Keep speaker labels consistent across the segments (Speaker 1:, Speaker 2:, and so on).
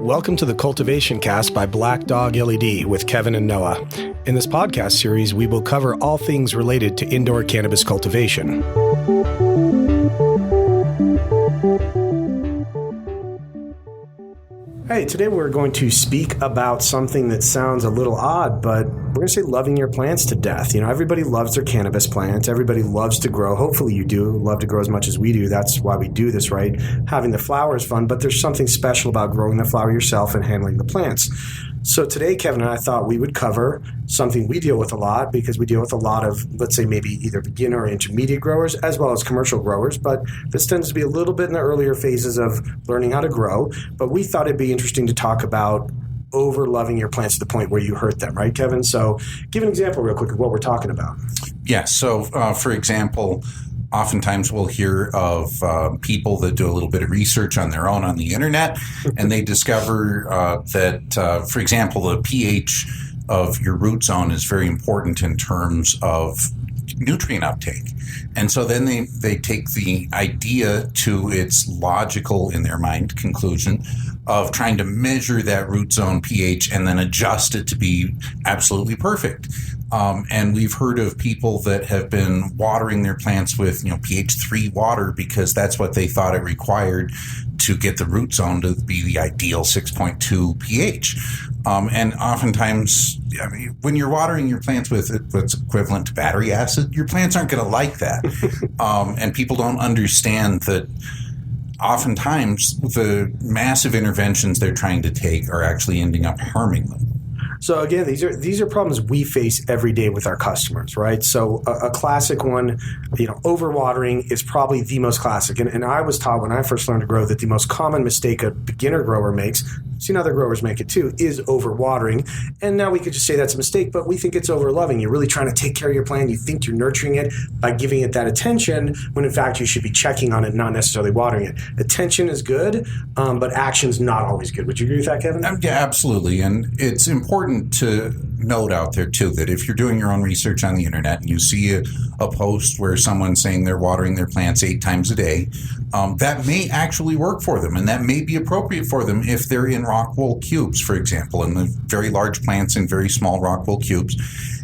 Speaker 1: Welcome to the Cultivation Cast by Black Dog LED with Kevin and Noah. In this podcast series, we will cover all things related to indoor cannabis cultivation. Hey, today we're going to speak about something that sounds a little odd, but we're going to say loving your plants to death. You know, everybody loves their cannabis plants. Everybody loves to grow. Hopefully you do love to grow as much as we do. That's why we do this, right? Having the flower is fun, but there's something special about growing the flower yourself and handling the plants. So today, Kevin and I thought we would cover something we deal with a lot because we deal with a lot of, let's say, maybe either beginner or intermediate growers as well as commercial growers. But this tends to be a little bit in the earlier phases of learning how to grow. But we thought it'd be interesting to talk about over loving your plants to the point where you hurt them, right, Kevin? So give an example real quick of what we're talking about.
Speaker 2: Yeah. So, for example, oftentimes we'll hear of people that do a little bit of research on their own on the internet, and they discover that, for example, the pH of your root zone is very important in terms of nutrient uptake. And so then they take the idea to its logical, in their mind, conclusion of trying to measure that root zone pH and then adjust it to be absolutely perfect. And we've heard of people that have been watering their plants with, pH 3 water because that's what they thought it required to get the root zone to be the ideal 6.2 pH. And oftentimes, when you're watering your plants with what's equivalent to battery acid, your plants aren't going to like that. And people don't understand that oftentimes the massive interventions they're trying to take are actually ending up harming them.
Speaker 1: So again, these are problems we face every day with our customers, right? So a classic one, overwatering is probably the most classic. And I was taught when I first learned to grow that the most common mistake a beginner grower makes, seen other growers make it too, is overwatering. And now we could just say that's a mistake, but we think it's overloving. You're really trying to take care of your plant. You think you're nurturing it by giving it that attention, when in fact you should be checking on it, not necessarily watering it. Attention is good, but action's not always good. Would you agree with that, Kevin?
Speaker 2: Yeah, absolutely. And it's important to note out there too that if you're doing your own research on the internet and you see a post where someone's saying they're watering their plants 8 times a day, that may actually work for them, and that may be appropriate for them if they're in rock wool cubes, for example, and the very large plants in very small rock wool cubes.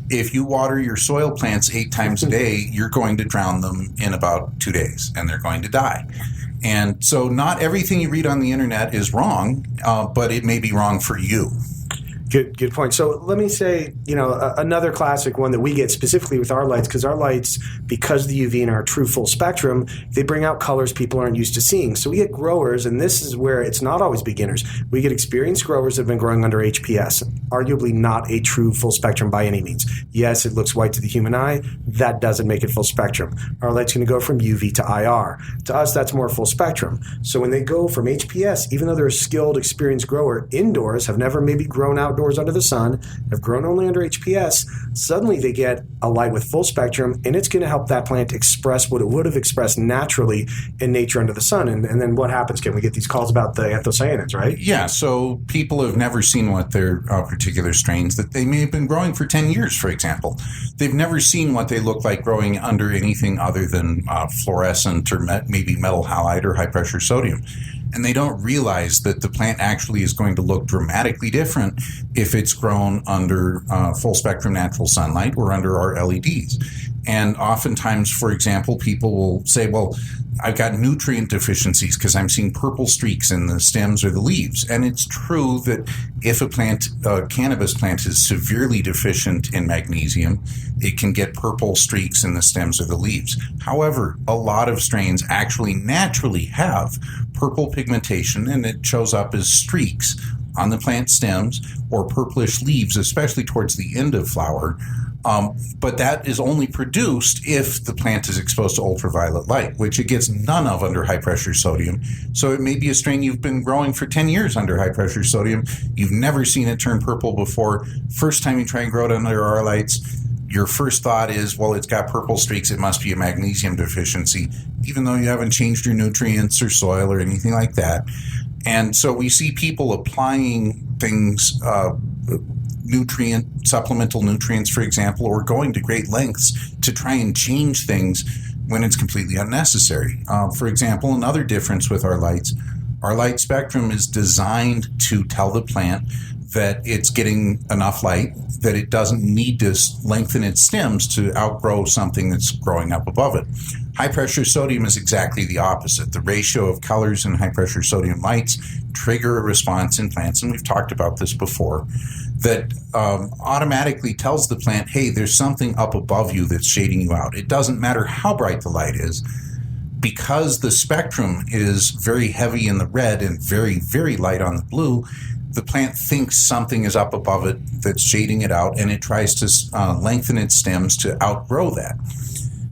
Speaker 2: If you water your soil plants 8 times a day, you're going to drown them in about 2 days, and they're going to die. And so not everything you read on the internet is wrong, but it may be wrong for you.
Speaker 1: Good point. So let me say, another classic one that we get specifically with our lights, because our lights, because the UV and our true full spectrum, they bring out colors people aren't used to seeing. So we get growers, and this is where it's not always beginners. We get experienced growers that have been growing under HPS, arguably not a true full spectrum by any means. Yes, it looks white to the human eye. That doesn't make it full spectrum. Our light's going to go from UV to IR. To us, that's more full spectrum. So when they go from HPS, even though they're a skilled, experienced grower indoors, have never maybe grown outdoors under the sun, have grown only under HPS, suddenly they get a light with full spectrum, and it's going to help that plant express what it would have expressed naturally in nature under the sun. And then what happens? Can we get these calls about the anthocyanins, right?
Speaker 2: Yeah, so people have never seen what their particular strains that they may have been growing for 10 years, for example. They've never seen what they look like growing under anything other than fluorescent or maybe metal halide or high-pressure sodium. And they don't realize that the plant actually is going to look dramatically different if it's grown under full spectrum natural sunlight or under our LEDs. And oftentimes, for example, people will say, well, I've got nutrient deficiencies because I'm seeing purple streaks in the stems or the leaves. And it's true that if a cannabis plant is severely deficient in magnesium, it can get purple streaks in the stems or the leaves. However, a lot of strains actually naturally have purple pigmentation, and it shows up as streaks on the plant stems or purplish leaves, especially towards the end of flower. But that is only produced if the plant is exposed to ultraviolet light, which it gets none of under high-pressure sodium. So it may be a strain you've been growing for 10 years under high-pressure sodium. You've never seen it turn purple before. First time you try and grow it under our lights, your first thought is, well, it's got purple streaks. It must be a magnesium deficiency, even though you haven't changed your nutrients or soil or anything like that. And so we see people applying things, supplemental nutrients, for example, or going to great lengths to try and change things when it's completely unnecessary. For example, another difference with our lights, Our light spectrum is designed to tell the plant that it's getting enough light, that it doesn't need to lengthen its stems to outgrow something that's growing up above it. High pressure sodium is exactly the opposite. The ratio of colors in high pressure sodium lights trigger a response in plants, and we've talked about this before, that automatically tells the plant, hey, there's something up above you that's shading you out. It doesn't matter how bright the light is. Because the spectrum is very heavy in the red and very, very light on the blue, the plant thinks something is up above it that's shading it out, and it tries to lengthen its stems to outgrow that.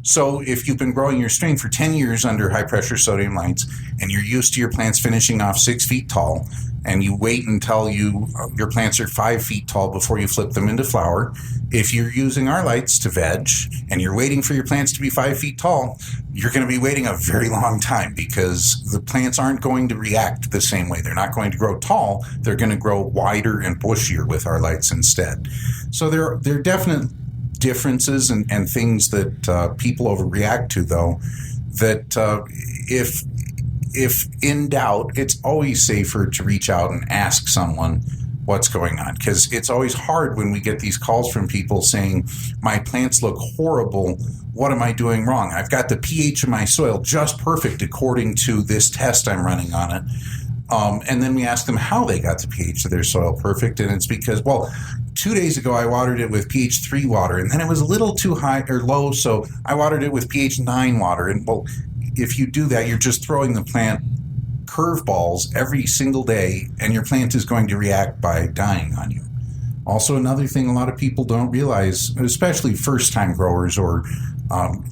Speaker 2: So if you've been growing your strain for 10 years under high-pressure sodium lights, and you're used to your plants finishing off 6 feet tall, and you wait until your plants are 5 feet tall before you flip them into flower, if you're using our lights to veg, and you're waiting for your plants to be 5 feet tall, you're going to be waiting a very long time, because the plants aren't going to react the same way. They're not going to grow tall. They're going to grow wider and bushier with our lights instead. So there are definite differences and things that people overreact to, though, that if in doubt, it's always safer to reach out and ask someone what's going on, because it's always hard when we get these calls from people saying, my plants look horrible, what am I doing wrong? I've got the pH of my soil just perfect according to this test I'm running on it. And then we ask them how they got the pH of their soil perfect, and it's because, well, 2 days ago I watered it with pH 3 water, and then it was a little too high or low, so I watered it with pH 9 water. And well, if you do that, you're just throwing the plant curveballs every single day, and your plant is going to react by dying on you. Also, another thing a lot of people don't realize, especially first-time growers or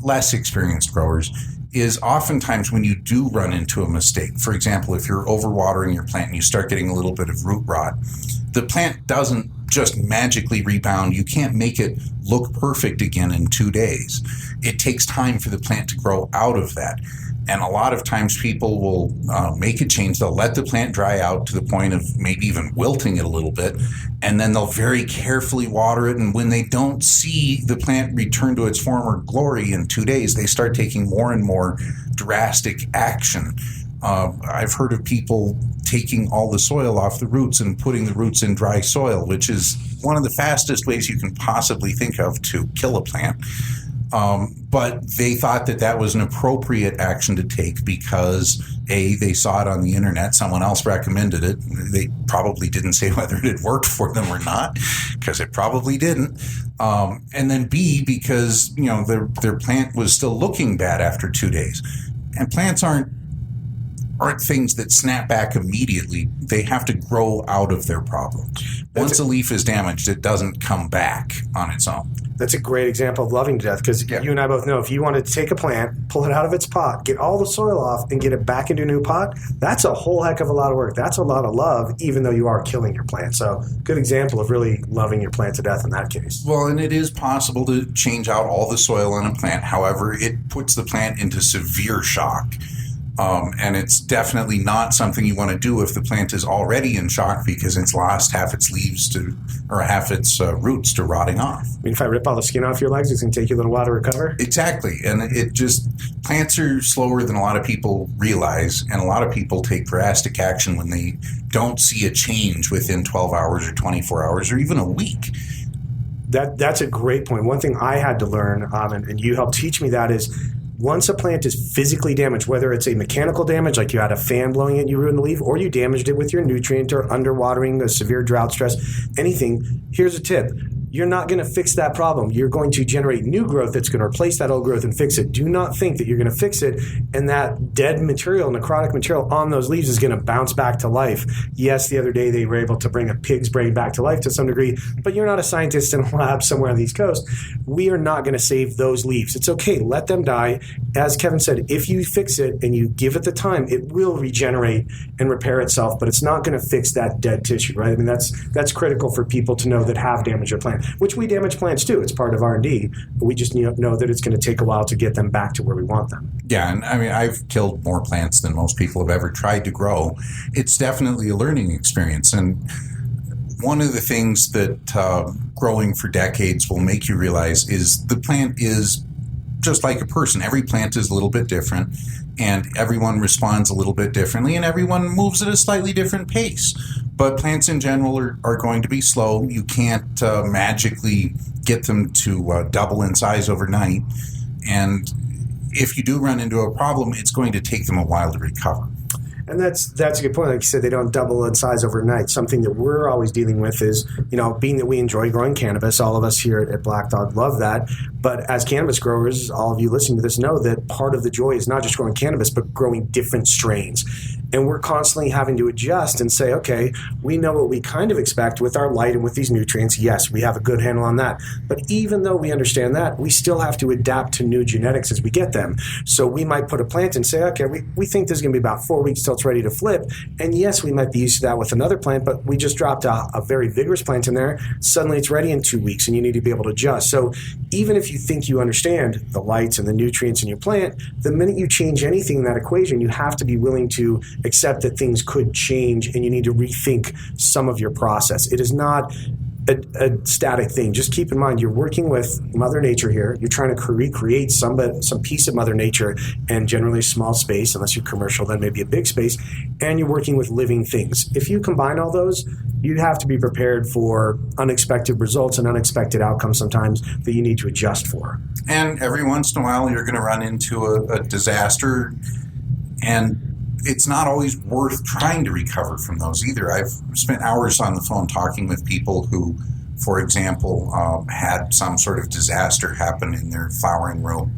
Speaker 2: less experienced growers, is oftentimes when you do run into a mistake, for example, if you're overwatering your plant and you start getting a little bit of root rot, the plant doesn't just magically rebound. You can't make it look perfect again in 2 days. It takes time for the plant to grow out of that. And a lot of times people will make a change. They'll let the plant dry out to the point of maybe even wilting it a little bit, and then they'll very carefully water it. And when they don't see the plant return to its former glory in 2 days, they start taking more and more drastic action. I've heard of people taking all the soil off the roots and putting the roots in dry soil, which is one of the fastest ways you can possibly think of to kill a plant. But they thought that that was an appropriate action to take because, A, they saw it on the internet, someone else recommended it. They probably didn't say whether it had worked for them or not, because it probably didn't. And then B, because, you know, their plant was still looking bad after 2 days. And plants aren't things that snap back immediately. They have to grow out of their problem. Once a leaf is damaged, it doesn't come back on its own.
Speaker 1: That's a great example of loving to death, because you and I both know if you wanted to take a plant, pull it out of its pot, get all the soil off, and get it back into a new pot, that's a whole heck of a lot of work. That's a lot of love, even though you are killing your plant. So good example of really loving your plant to death in that case.
Speaker 2: Well, and it is possible to change out all the soil in a plant. However, it puts the plant into severe shock. And it's definitely not something you want to do if the plant is already in shock because it's lost half its leaves or half its roots to rotting off.
Speaker 1: I mean, if I rip all the skin off your legs, it's going to take you a little while to recover?
Speaker 2: Exactly. And plants are slower than a lot of people realize, and a lot of people take drastic action when they don't see a change within 12 hours or 24 hours or even a week.
Speaker 1: That's a great point. One thing I had to learn, and you helped teach me that, is once a plant is physically damaged, whether it's a mechanical damage, like you had a fan blowing it and you ruined the leaf, or you damaged it with your nutrient or underwatering, a severe drought stress, anything, here's a tip. You're not going to fix that problem. You're going to generate new growth that's going to replace that old growth and fix it. Do not think that you're going to fix it and that dead material, necrotic material on those leaves is going to bounce back to life. Yes, the other day they were able to bring a pig's brain back to life to some degree, but you're not a scientist in a lab somewhere on the East Coast. We are not going to save those leaves. It's okay. Let them die. As Kevin said, if you fix it and you give it the time, it will regenerate and repair itself, but it's not going to fix that dead tissue, right? I mean, that's critical for people to know that have damaged their plant. Which we damage plants too. It's part of R&D. But we just know that it's going to take a while to get them back to where we want them.
Speaker 2: Yeah, and I mean, I've killed more plants than most people have ever tried to grow. It's definitely a learning experience. And one of the things that growing for decades will make you realize is the plant is just like a person. Every plant is a little bit different. and everyone responds a little bit differently, and everyone moves at a slightly different pace. But plants in general are going to be slow. You can't magically get them to double in size overnight. And if you do run into a problem, it's going to take them a while to recover.
Speaker 1: And that's a good point. Like you said, they don't double in size overnight. Something that we're always dealing with is, being that we enjoy growing cannabis, all of us here at Black Dog love that. But as cannabis growers, all of you listening to this know that part of the joy is not just growing cannabis, but growing different strains. And we're constantly having to adjust and say, okay, we know what we kind of expect with our light and with these nutrients. Yes, we have a good handle on that. But even though we understand that, we still have to adapt to new genetics as we get them. So we might put a plant and say, okay, we think this is going to be about 4 weeks till it's ready to flip. And yes, we might be used to that with another plant, but we just dropped a very vigorous plant in there. Suddenly it's ready in 2 weeks and you need to be able to adjust. So even if you think you understand the lights and the nutrients in your plant, the minute you change anything in that equation, you have to be willing to accept that things could change and you need to rethink some of your process. It is not a static thing. Just keep in mind, you're working with Mother Nature here. You're trying to recreate some piece of Mother Nature, and generally a small space, unless you're commercial, then maybe a big space, and you're working with living things. If you combine all those, you have to be prepared for unexpected results and unexpected outcomes sometimes that you need to adjust for.
Speaker 2: And every once in a while, you're going to run into a disaster, and it's not always worth trying to recover from those either. I've spent hours on the phone talking with people who, for example, had some sort of disaster happen in their flowering room.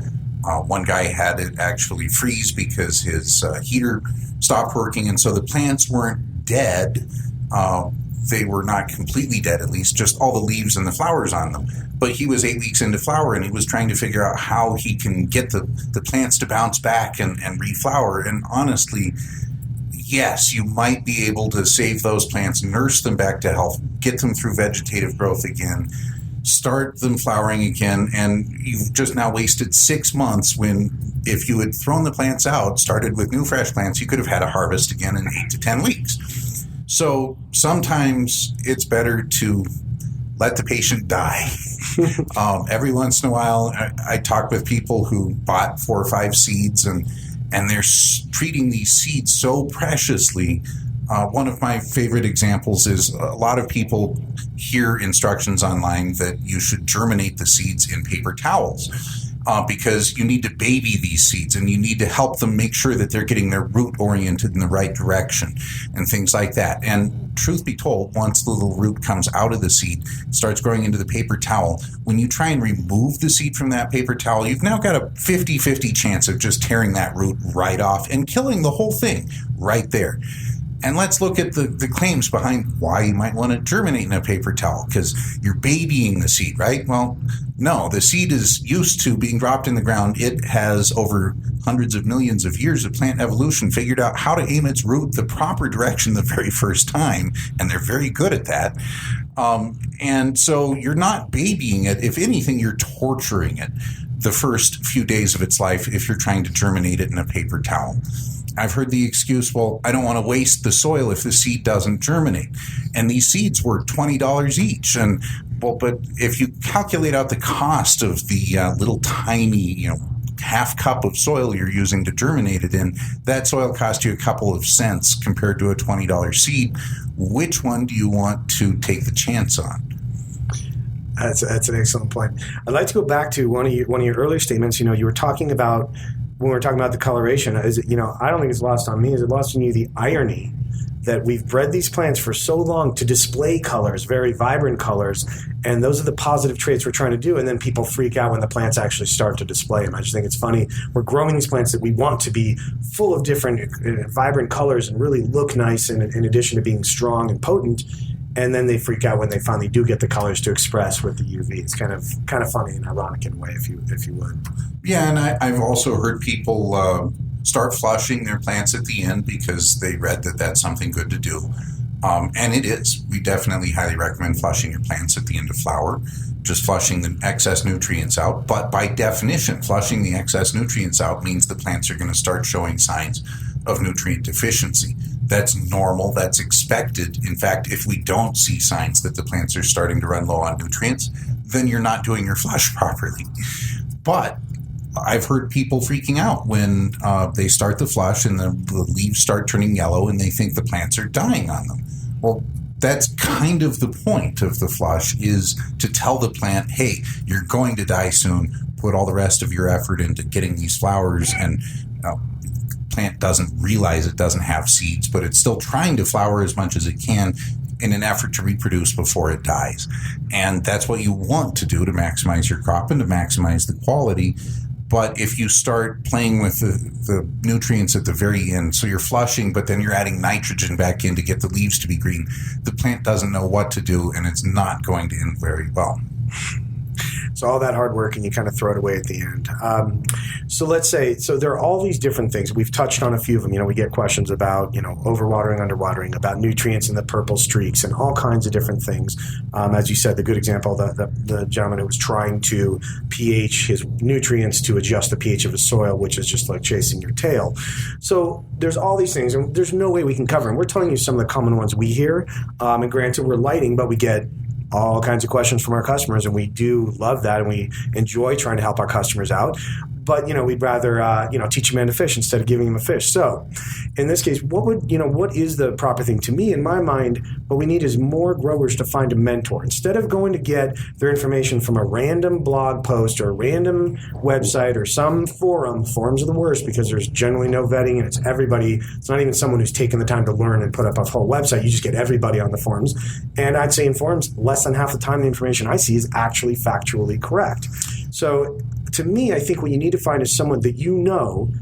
Speaker 2: One guy had it actually freeze because his heater stopped working, and so the plants weren't dead. They were not completely dead, at least, just all the leaves and the flowers on them. But he was 8 weeks into flower, and he was trying to figure out how he can get the plants to bounce back and reflower. And honestly, yes, you might be able to save those plants, nurse them back to health, get them through vegetative growth again, start them flowering again, and you've just now wasted 6 months when if you had thrown the plants out, started with new fresh plants, you could have had a harvest again in 8 to 10 weeks. So sometimes it's better to let the patient die. Every once in a while, I talk with people who bought 4 or 5 seeds and they're treating these seeds so preciously. One of my favorite examples is a lot of people hear instructions online that you should germinate the seeds in paper towels. Because you need to baby these seeds and you need to help them make sure that they're getting their root oriented in the right direction and things like that. And truth be told, once the little root comes out of the seed, starts growing into the paper towel, when you try and remove the seed from that paper towel, you've now got a 50-50 chance of just tearing that root right off and killing the whole thing right there. And let's look at the claims behind why you might want to germinate in a paper towel, because you're babying the seed, right? Well, no, the seed is used to being dropped in the ground. It has, over hundreds of millions of years of plant evolution, figured out how to aim its root the proper direction the very first time, and they're very good at that. And so you're not babying it. If anything, you're torturing it the first few days of its life if you're trying to germinate it in a paper towel. I've heard the excuse, well, I don't want to waste the soil if the seed doesn't germinate. And these seeds were $20 each. And well, but if you calculate out the cost of the little tiny, half cup of soil you're using to germinate it in, that soil cost you a couple of cents compared to a $20 seed. Which one do you want to take the chance on?
Speaker 1: That's an excellent point. I'd like to go back to one of your earlier statements. You were talking about, when we were talking about the coloration, is it, I don't think it's lost on me. Is it lost on you the irony that we've bred these plants for so long to display colors, very vibrant colors, and those are the positive traits we're trying to do, and then people freak out when the plants actually start to display them. I just think it's funny. We're growing these plants that we want to be full of different vibrant colors and really look nice in addition to being strong and potent, and then they freak out when they finally do get the colors to express with the UV. It's kind of funny and ironic in a way, if you would.
Speaker 2: Yeah, and I've also heard people start flushing their plants at the end because they read that that's something good to do. And it is. We definitely highly recommend flushing your plants at the end of flower, just flushing the excess nutrients out. But by definition, flushing the excess nutrients out means the plants are going to start showing signs of nutrient deficiency. That's normal. That's expected. In fact, if we don't see signs that the plants are starting to run low on nutrients, then you're not doing your flush properly. But I've heard people freaking out when they start the flush and the leaves start turning yellow and they think the plants are dying on them. Well, that's kind of the point of the flush, is to tell the plant, hey, you're going to die soon. Put all the rest of your effort into getting these flowers. And plant doesn't realize it doesn't have seeds, but it's still trying to flower as much as it can in an effort to reproduce before it dies. And that's what you want to do to maximize your crop and to maximize the quality. But if you start playing with the nutrients at the very end, so you're flushing, but then you're adding nitrogen back in to get the leaves to be green, the plant doesn't know what to do, and it's not going to end very well.
Speaker 1: So all that hard work and you kind of throw it away at the end. So let's say, so there are all these different things. We've touched on a few of them. We get questions about, overwatering, underwatering, about nutrients and the purple streaks and all kinds of different things. As you said, the good example, the gentleman who was trying to pH his nutrients to adjust the pH of his soil, which is just like chasing your tail. So there's all these things, and there's no way we can cover them. We're telling you some of the common ones we hear. And granted, we're lighting, but we get all kinds of questions from our customers, and we do love that, and we enjoy trying to help our customers out. But we'd rather teach a man to fish instead of giving him a fish. So, in this case, what is the proper thing? To me, in my mind, what we need is more growers to find a mentor instead of going to get their information from a random blog post or a random website or some forum. Forums are the worst because there's generally no vetting, and it's everybody. It's not even someone who's taken the time to learn and put up a whole website. You just get everybody on the forums, and I'd say in forums, less than half the time the information I see is actually factually correct. So, to me, I think what you need to find is someone that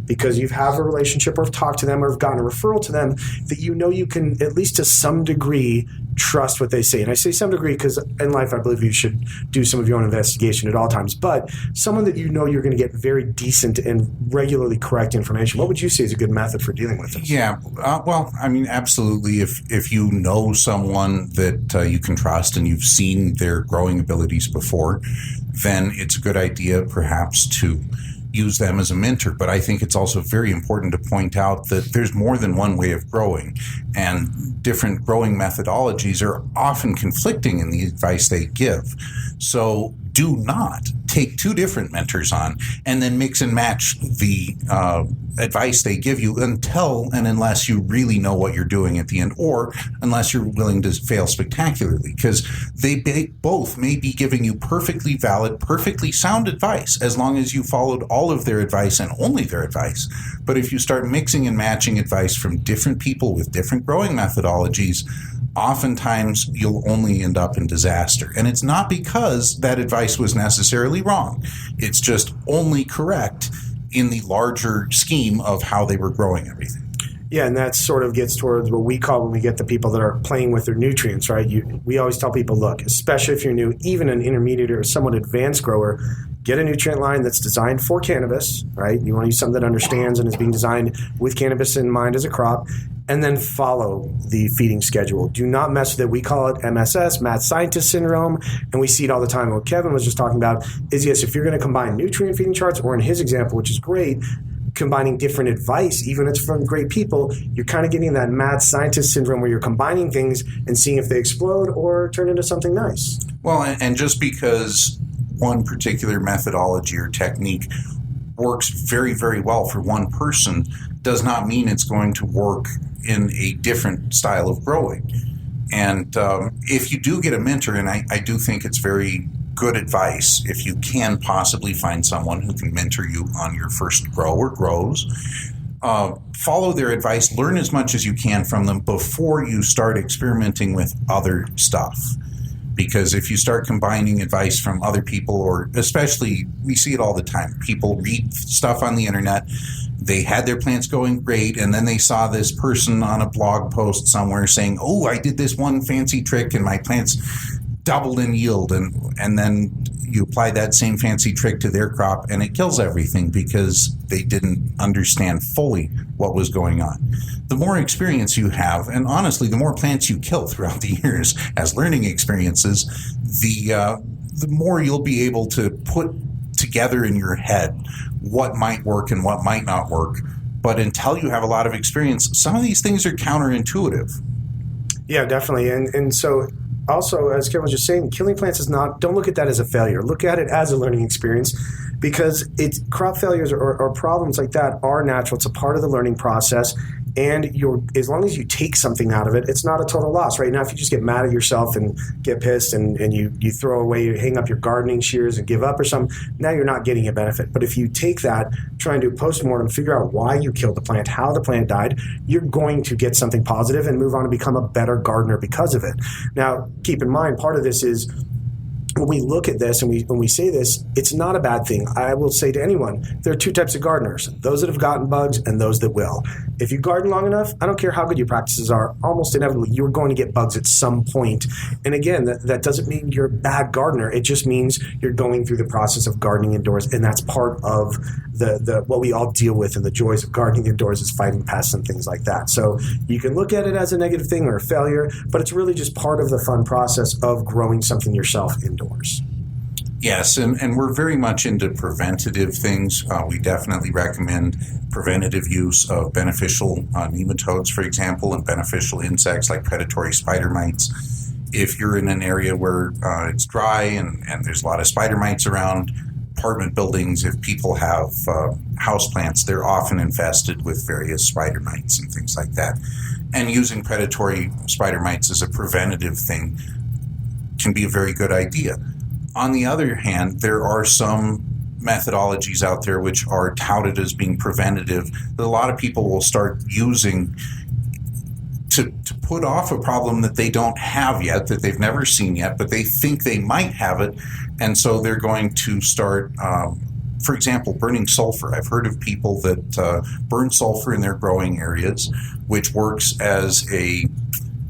Speaker 1: because you have a relationship or have talked to them or have gotten a referral to them, that you can, at least to some degree, trust what they say. And I say some degree because in life, I believe you should do some of your own investigation at all times. But someone that you're going to get very decent and regularly correct information. What would you say is a good method for dealing with this?
Speaker 2: Yeah, absolutely. If you know someone that you can trust and you've seen their growing abilities before, then it's a good idea perhaps to use them as a mentor. But I think it's also very important to point out that there's more than one way of growing, and different growing methodologies are often conflicting in the advice they give. So do not take two different mentors on and then mix and match the advice they give you until and unless you really know what you're doing at the end, or unless you're willing to fail spectacularly, because they both may be giving you perfectly valid, perfectly sound advice as long as you followed all of their advice and only their advice. But if you start mixing and matching advice from different people with different growing methodologies, oftentimes you'll only end up in disaster. And it's not because that advice was necessarily wrong. It's just only correct in the larger scheme of how they were growing everything.
Speaker 1: Yeah, and that sort of gets towards what we call when we get the people that are playing with their nutrients, right? We always tell people, look, especially if you're new, even an intermediate or somewhat advanced grower, get a nutrient line that's designed for cannabis, right? You want to use something that understands and is being designed with cannabis in mind as a crop, and then follow the feeding schedule. Do not mess with it. We call it MSS, mad scientist syndrome, and we see it all the time. What Kevin was just talking about is, yes, if you're going to combine nutrient feeding charts, or in his example, which is great, combining different advice, even if it's from great people, you're kind of getting that mad scientist syndrome where you're combining things and seeing if they explode or turn into something nice.
Speaker 2: Well, and just because one particular methodology or technique works very, very well for one person does not mean it's going to work in a different style of growing. And if you do get a mentor, and I do think it's very good advice if you can possibly find someone who can mentor you on your first grow or grows, follow their advice, learn as much as you can from them before you start experimenting with other stuff. Because if you start combining advice from other people, or especially, we see it all the time, people read stuff on the internet, they had their plants going great, and then they saw this person on a blog post somewhere saying, oh, I did this one fancy trick and my plants doubled in yield, and then you apply that same fancy trick to their crop and it kills everything because they didn't understand fully what was going on. The more experience you have, and honestly, the more plants you kill throughout the years as learning experiences, the more you'll be able to put together in your head what might work and what might not work. But until you have a lot of experience, some of these things are counterintuitive.
Speaker 1: Yeah, definitely. And so also, as Kevin was just saying, killing plants don't look at that as a failure. Look at it as a learning experience, because crop failures or problems like that are natural. It's a part of the learning process. And as long as you take something out of it, it's not a total loss. Right now, if you just get mad at yourself and get pissed and you throw away, you hang up your gardening shears and give up or something, now you're not getting a benefit. But if you take that, try and do a postmortem, figure out why you killed the plant, how the plant died, you're going to get something positive and move on to become a better gardener because of it. Now, keep in mind, part of this is, when we look at this and when we say this, it's not a bad thing. I will say to anyone, there are two types of gardeners: those that have gotten bugs and those that will. If you garden long enough, I don't care how good your practices are, almost inevitably you're going to get bugs at some point. And again, that doesn't mean you're a bad gardener. It just means you're going through the process of gardening indoors, and that's part of the what we all deal with, and the joys of gardening indoors is fighting pests and things like that. So you can look at it as a negative thing or a failure, but it's really just part of the fun process of growing something yourself indoors.
Speaker 2: Yes, and we're very much into preventative things. We definitely recommend preventative use of beneficial nematodes, for example, and beneficial insects like predatory spider mites. If you're in an area where it's dry and there's a lot of spider mites around, apartment buildings, if people have houseplants, they're often infested with various spider mites and things like that. And using predatory spider mites as a preventative thing can be a very good idea. On the other hand, there are some methodologies out there which are touted as being preventative that a lot of people will start using to put off a problem that they don't have yet, that they've never seen yet, but they think they might have it. And so they're going to start, for example, burning sulfur. I've heard of people that burn sulfur in their growing areas, which works as a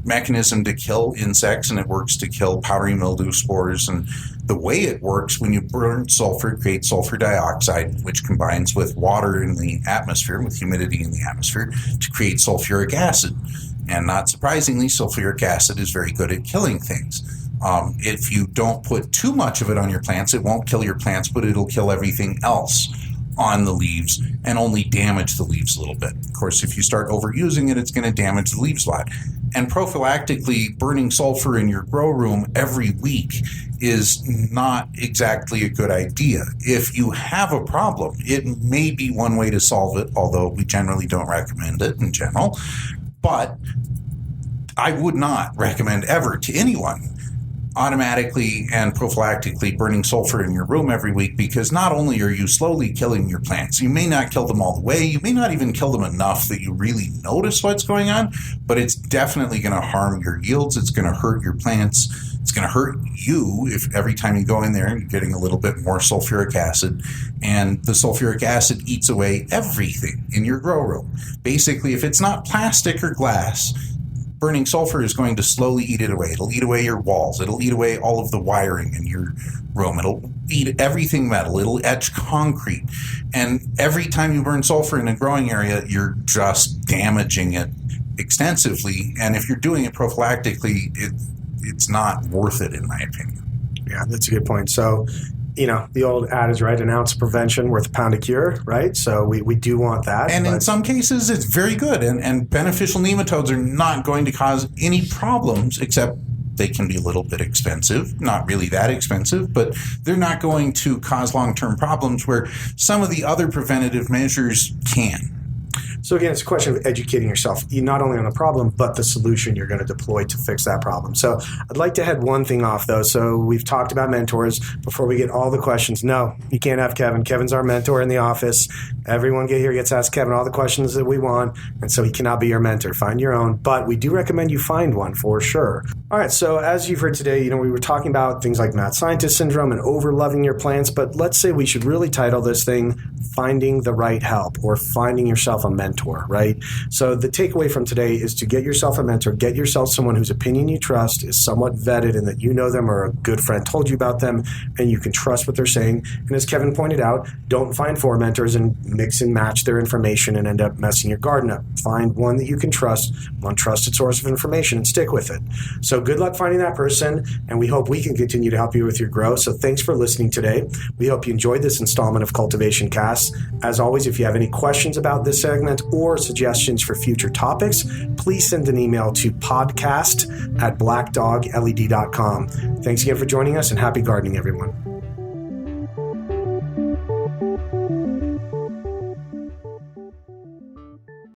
Speaker 2: mechanism to kill insects, and it works to kill powdery mildew spores. And the way it works, when you burn sulfur, it creates sulfur dioxide, which combines with water in the atmosphere, with humidity in the atmosphere, to create sulfuric acid. And not surprisingly, sulfuric acid is very good at killing things. If you don't put too much of it on your plants, it won't kill your plants, but it'll kill everything else on the leaves and only damage the leaves a little bit. Of course, if you start overusing it, it's going to damage the leaves a lot. And prophylactically burning sulfur in your grow room every week is not exactly a good idea. If you have a problem, it may be one way to solve it, although we generally don't recommend it in general. But I would not recommend ever to anyone automatically and prophylactically burning sulfur in your room every week, because not only are you slowly killing your plants, you may not kill them all the way, you may not even kill them enough that you really notice what's going on, but it's definitely going to harm your yields, it's going to hurt your plants, it's going to hurt you if every time you go in there you're getting a little bit more sulfuric acid, and the sulfuric acid eats away everything in your grow room. Basically, if it's not plastic or glass, burning sulfur is going to slowly eat it away. It'll eat away your walls. It'll eat away all of the wiring in your room. It'll eat everything metal. It'll etch concrete. And every time you burn sulfur in a growing area, you're just damaging it extensively. And if you're doing it prophylactically, it's not worth it, in my opinion.
Speaker 1: Yeah, that's a good point. So, the old adage, right? An ounce of prevention worth a pound of cure, right? So we do want that.
Speaker 2: And in some cases, it's very good. And beneficial nematodes are not going to cause any problems, except they can be a little bit expensive. Not really that expensive, but they're not going to cause long-term problems where some of the other preventative measures can.
Speaker 1: So again, it's a question of educating yourself, not only on the problem, but the solution you're going to deploy to fix that problem. So I'd like to head one thing off, though. So we've talked about mentors. Before we get all the questions, no, you can't have Kevin. Kevin's our mentor in the office. Everyone gets asked Kevin all the questions that we want, and so he cannot be your mentor. Find your own, but we do recommend you find one for sure. All right, so as you've heard today, we were talking about things like mad scientist syndrome and over-loving your plants, but let's say we should really title this thing Finding the Right Help, or Finding Yourself a Mentor, right? So the takeaway from today is to get yourself a mentor, get yourself someone whose opinion you trust, is somewhat vetted, and that you know them or a good friend told you about them, and you can trust what they're saying. And as Kevin pointed out, don't find 4 mentors and mix and match their information and end up messing your garden up. Find one that you can trust, one trusted source of information, and stick with it. So good luck finding that person, and we hope we can continue to help you with your growth. So thanks for listening today. We hope you enjoyed this installment of Cultivation Cast. As always, if you have any questions about this segment content or suggestions for future topics, please send an email to podcast@blackdogled.com. Thanks again for joining us, and happy gardening, everyone.